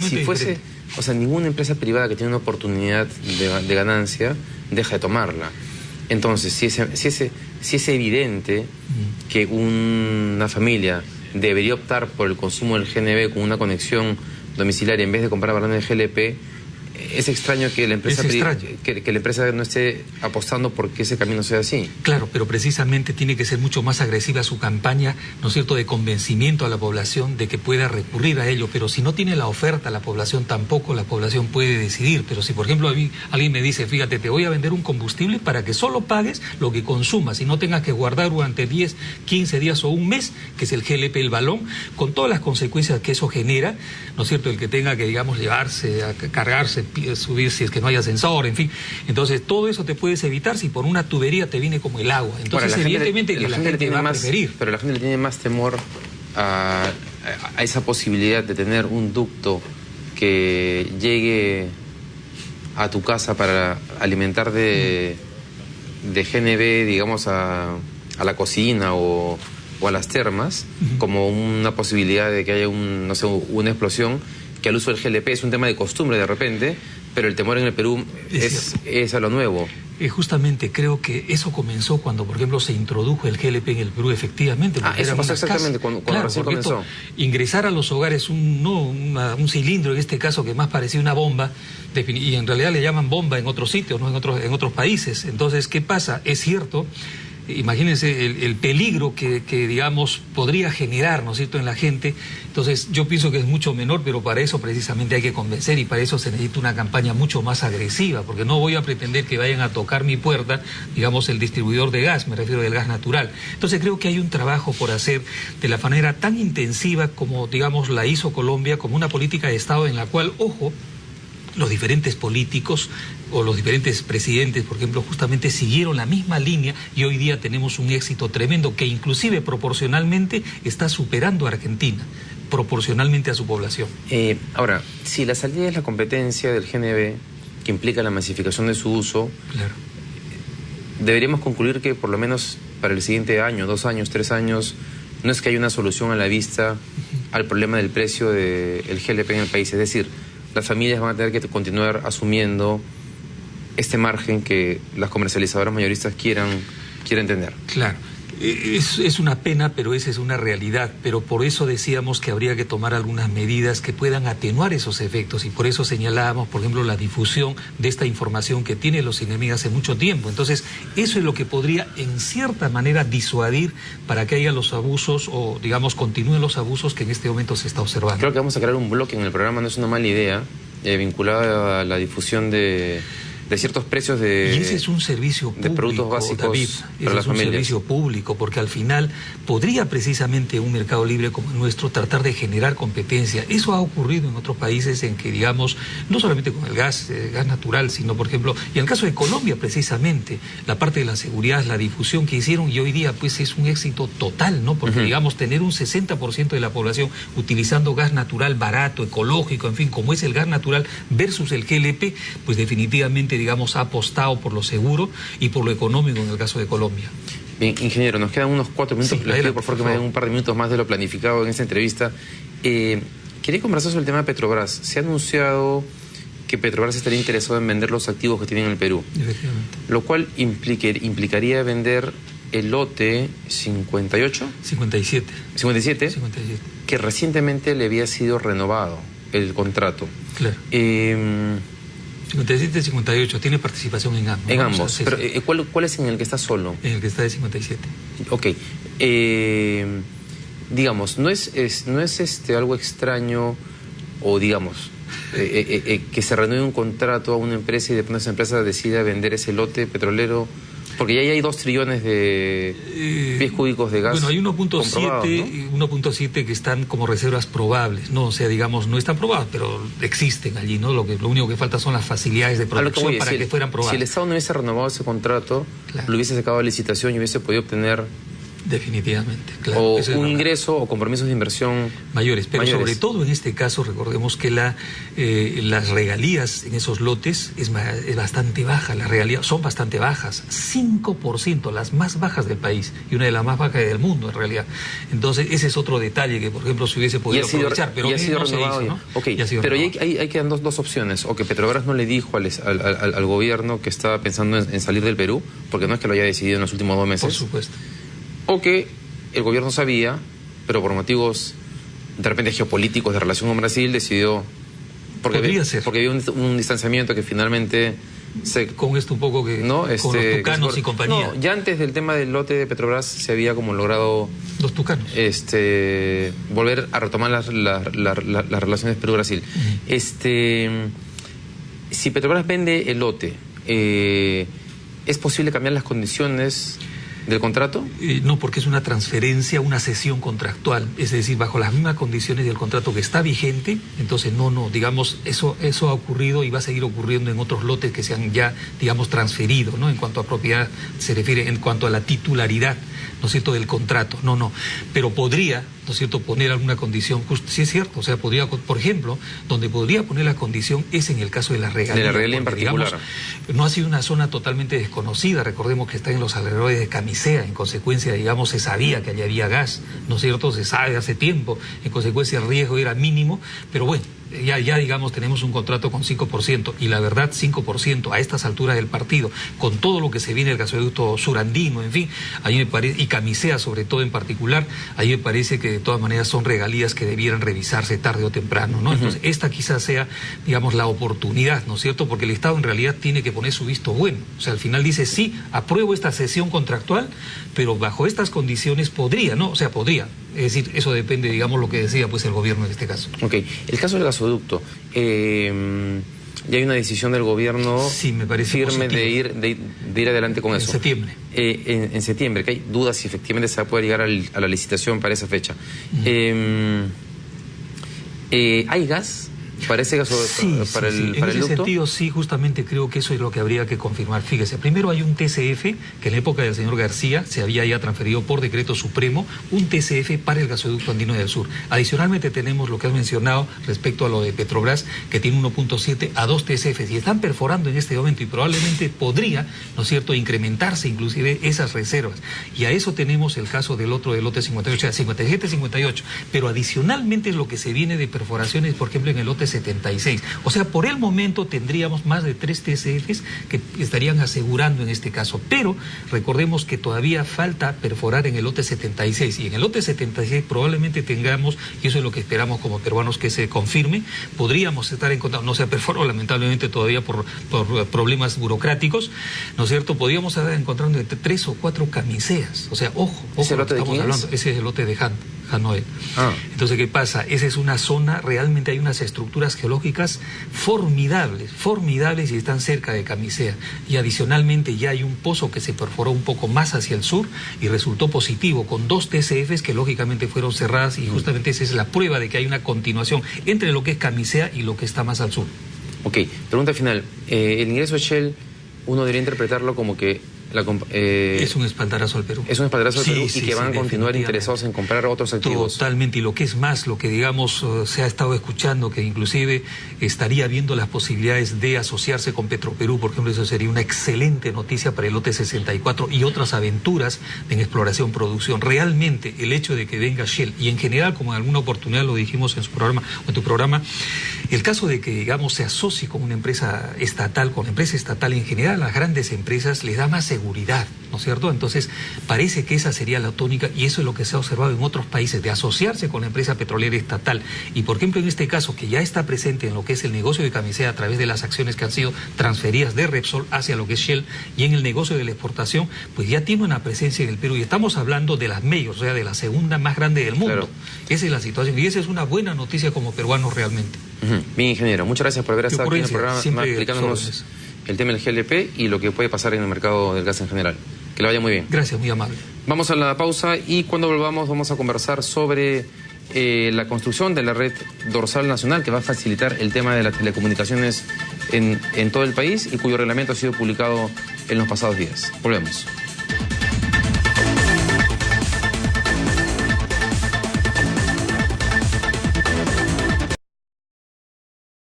Si fuese, o sea, ninguna empresa privada que tiene una oportunidad de ganancia deja de tomarla. Entonces, si es evidente que una familia debería optar por el consumo del GNB con una conexión domiciliaria en vez de comprar balones de GLP, es extraño que la empresa que la empresa no esté apostando porque ese camino sea así. Claro, pero precisamente tiene que ser mucho más agresiva su campaña, ¿no es cierto?, de convencimiento a la población de que pueda recurrir a ello. Pero si no tiene la oferta la población, tampoco la población puede decidir. Pero si, por ejemplo, a mí alguien me dice, fíjate, te voy a vender un combustible para que solo pagues lo que consumas y no tengas que guardar durante 10, 15 días o un mes, que es el GLP, el balón, con todas las consecuencias que eso genera, ¿no es cierto?, el que tenga que, digamos, llevarse, a cargarse, subir si es que no hay ascensor, en fin. Entonces, todo eso te puedes evitar si por una tubería te viene como el agua. Entonces, bueno, evidentemente que la gente va a preferir. Pero la gente le tiene más temor a esa posibilidad de tener un ducto que llegue a tu casa para alimentar de GNB, digamos, a la cocina o a las termas, como una posibilidad de que haya no sé, una explosión, que al uso del GLP es un tema de costumbre de repente, pero el temor en el Perú es a lo nuevo. Justamente creo que eso comenzó cuando, por ejemplo, se introdujo el GLP en el Perú, efectivamente. Eso pasó exactamente cuando recién comenzó. Ingresar a los hogares un cilindro, en este caso, que más parecía una bomba, y en realidad le llaman bomba en otros sitios, ¿no?, en otros países. Entonces, ¿qué pasa? Es cierto. Imagínense el peligro que, digamos, podría generar, ¿no es cierto?, en la gente. Entonces, yo pienso que es mucho menor, pero para eso precisamente hay que convencer y para eso se necesita una campaña mucho más agresiva, porque no voy a pretender que vayan a tocar mi puerta, digamos, el distribuidor de gas, me refiero del gas natural. Entonces, creo que hay un trabajo por hacer de la manera tan intensiva como, digamos, la hizo Colombia, como una política de Estado en la cual, ojo, los diferentes políticos o los diferentes presidentes, por ejemplo, justamente siguieron la misma línea y hoy día tenemos un éxito tremendo que inclusive proporcionalmente está superando a Argentina, proporcionalmente a su población. Ahora, si la salida es la competencia del GNB, que implica la masificación de su uso, claro, deberíamos concluir que por lo menos para el siguiente año, 2 años, 3 años, no es que haya una solución a la vista al problema del precio del GLP en el país. Es decir, las familias van a tener que continuar asumiendo este margen que las comercializadoras mayoristas quieran tener. Claro, es una pena, pero esa es una realidad. Pero por eso decíamos que habría que tomar algunas medidas que puedan atenuar esos efectos y por eso señalábamos, por ejemplo, la difusión de esta información que tienen los enemigos hace mucho tiempo. Entonces, eso es lo que podría, en cierta manera, disuadir para que haya los abusos o, digamos, continúen los abusos que en este momento se está observando. Creo que vamos a crear un bloque en el programa, no es una mala idea, vinculado a la difusión de ciertos precios y ese es un servicio público, de productos básicos, David, para las familias. Es un servicio público, porque al final podría precisamente un mercado libre como el nuestro tratar de generar competencia. Eso ha ocurrido en otros países en que, digamos, no solamente con el gas natural, sino, por ejemplo, y en el caso de Colombia precisamente, la parte de la seguridad, la difusión que hicieron y hoy día pues es un éxito total, ¿no? Porque, digamos, tener un 60% de la población utilizando gas natural barato, ecológico, en fin, como es el gas natural versus el GLP, pues definitivamente, digamos, ha apostado por lo seguro y por lo económico en el caso de Colombia. Bien, ingeniero, nos quedan unos 4 minutos. Sí, les pido por favor que me den un par de minutos más de lo planificado en esta entrevista. Quería conversar sobre el tema de Petrobras. Se ha anunciado que Petrobras estaría interesado en vender los activos que tiene en el Perú. Efectivamente. Lo cual implicaría vender el lote 58. 57. 57. Que recientemente le había sido renovado el contrato. Claro. 57 y 58, tiene participación en ambos. En ambos, pero ¿cuál es en el que está solo? En el que está de 57. Ok. Digamos, ¿no es algo extraño o, digamos, que se renueve un contrato a una empresa y de pronto esa empresa decida vender ese lote petrolero? Porque ya hay 2 trillones de pies cúbicos de gas. Bueno, hay 1.7 que están como reservas probables, ¿no? O sea, digamos, no están probadas, pero existen allí, ¿no? Lo único que falta son las facilidades de producción para que fueran probadas. Si el Estado no hubiese renovado ese contrato, claro, lo hubiese sacado a licitación y hubiese podido obtener Definitivamente, claro. O un ingreso o compromisos de inversión mayores. Pero sobre todo en este caso, recordemos que las regalías en esos lotes es bastante baja. Las regalías son bastante bajas. 5%, las más bajas del país y una de las más bajas del mundo en realidad. Entonces, ese es otro detalle que, por ejemplo, se hubiese podido aprovechar. Pero no se hizo, ¿no? Okay. Pero ahí quedan dos opciones. O que Petrobras no le dijo al gobierno que estaba pensando en salir del Perú, porque no es que lo haya decidido en los últimos 2 meses. Por supuesto. O que el gobierno sabía, pero por motivos de repente geopolíticos de relación con Brasil decidió, porque había un distanciamiento que finalmente con esto un poco que ¿no? con los tucanos y compañía. No, ya antes del tema del lote de Petrobras se había como logrado los tucanos volver a retomar las relaciones Perú-Brasil. Si Petrobras vende el lote, ¿es posible cambiar las condiciones del contrato? No, porque es una transferencia, una cesión contractual, es decir, bajo las mismas condiciones del contrato que está vigente. Entonces digamos, eso ha ocurrido y va a seguir ocurriendo en otros lotes que se han ya, digamos, transferido, ¿no? En cuanto a propiedad se refiere, en cuanto a la titularidad, ¿no es cierto?, del contrato. No, pero podría, ¿no es cierto?, poner alguna condición, sí es cierto, o sea, podría, por ejemplo, donde podría poner la condición es en el caso de la regalía. De la regalía en particular. Digamos, no ha sido una zona totalmente desconocida, recordemos que está en los alrededores de Camisea, en consecuencia, digamos, se sabía que allí había gas, ¿no es cierto?, se sabe hace tiempo, en consecuencia el riesgo era mínimo, pero bueno, ya digamos tenemos un contrato con 5% y la verdad 5% a estas alturas del partido, con todo lo que se viene el gasoducto surandino, en fin, a mí me parece, y Camisea sobre todo en particular, a mí me parece que de todas maneras son regalías que debieran revisarse tarde o temprano, ¿no? Entonces esta quizás sea, digamos, la oportunidad, ¿no es cierto?, porque el Estado en realidad tiene que poner su visto bueno, o sea, al final dice, sí, apruebo esta cesión contractual, pero bajo estas condiciones podría, ¿no? O sea, podría. Es decir, eso depende, digamos, lo que decía pues el gobierno en este caso. Ok, el caso del gasoducto, ya hay una decisión del gobierno me parece firme de ir adelante con eso. En septiembre. En septiembre, que hay dudas si efectivamente se va a poder llegar a la licitación para esa fecha. ¿Hay gas? ¿Para ese gaso, para el ducto? En ese sentido, sí, justamente creo que eso es lo que habría que confirmar. Fíjese, primero hay un TCF, que en la época del señor García se había ya transferido por decreto supremo, un TCF para el gasoducto andino del sur. Adicionalmente tenemos lo que has mencionado respecto a lo de Petrobras, que tiene 1.7 a 2 TCFs, y están perforando en este momento, y probablemente podría, ¿no es cierto?, incrementarse inclusive esas reservas. Y a eso tenemos el caso del otro del lote 58, o sea, 57-58. Pero adicionalmente es lo que se viene de perforaciones, por ejemplo, en el lote 76. O sea, por el momento tendríamos más de 3 TCFs que estarían asegurando en este caso. Pero recordemos que todavía falta perforar en el lote 76. Y en el lote 76 probablemente tengamos, y eso es lo que esperamos como peruanos que se confirme, podríamos estar encontrando, no se ha perforado lamentablemente todavía por problemas burocráticos, ¿no es cierto? Podríamos estar encontrando entre 3 o 4 camiseas. O sea, ojo, ¿Ese lote de estamos hablando, ese es el lote de Hanoi. Entonces, ¿qué pasa? Esa es una zona, realmente hay unas estructuras geológicas formidables y están cerca de Camisea. Y adicionalmente ya hay un pozo que se perforó un poco más hacia el sur y resultó positivo, con 2 TCFs que lógicamente fueron cerradas, y justamente esa es la prueba de que hay una continuación entre lo que es Camisea y lo que está más al sur. Ok, pregunta final. El ingreso de Shell, uno debería interpretarlo como que es un espaldarazo al Perú. Es un espaldarazo al Perú, y que van a continuar interesados en comprar otros activos. Totalmente, y lo que es más, lo que digamos se ha estado escuchando, que inclusive estaría viendo las posibilidades de asociarse con Petroperú, por ejemplo, eso sería una excelente noticia para el lote 64 y otras aventuras en exploración, producción. Realmente el hecho de que venga Shell, y en general, como en alguna oportunidad lo dijimos en su programa, o en tu programa, el caso de que, digamos, se asocie con una empresa estatal, con la empresa estatal en general, las grandes empresas les da más seguridad, ¿no es cierto? Entonces, parece que esa sería la tónica, y eso es lo que se ha observado en otros países, de asociarse con la empresa petrolera estatal. Y, por ejemplo, en este caso, que ya está presente en lo que es el negocio de Camisea a través de las acciones que han sido transferidas de Repsol hacia lo que es Shell, y en el negocio de la exportación, pues ya tiene una presencia en el Perú, y estamos hablando de las majors, o sea, de la segunda más grande del mundo. Claro. Esa es la situación, y esa es una buena noticia como peruanos realmente. Bien, ingeniero, muchas gracias por haber estado aquí en el programa, explicándonos el tema del GLP y lo que puede pasar en el mercado del gas en general. Que le vaya muy bien. Gracias, muy amable. Vamos a la pausa, y cuando volvamos vamos a conversar sobre la construcción de la red dorsal nacional, que va a facilitar el tema de las telecomunicaciones en todo el país, y cuyo reglamento ha sido publicado en los pasados días. Volvemos.